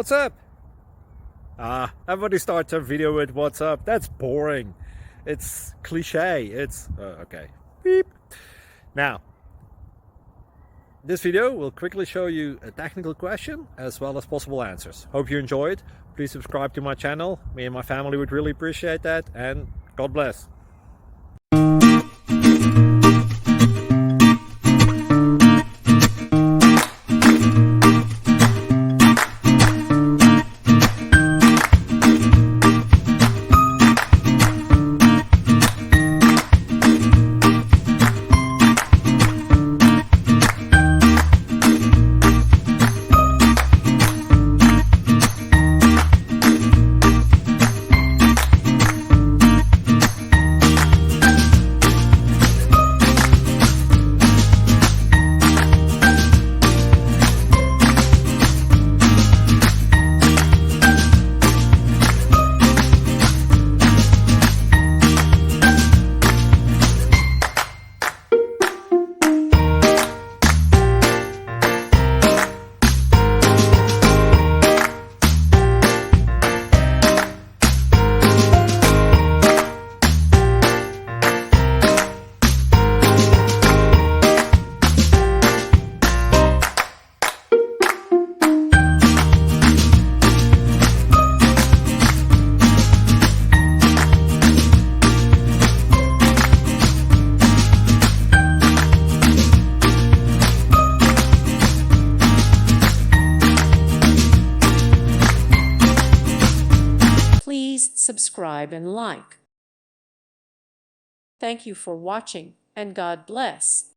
What's up? Everybody starts a video with what's up. That's boring. It's cliche. It's okay. Beep. Now, this video will quickly show you a technical question as well as possible answers. Hope you enjoyed. Please subscribe to my channel. Me and my family would really appreciate that, and God bless. Please subscribe and like. Thank you for watching, and God bless.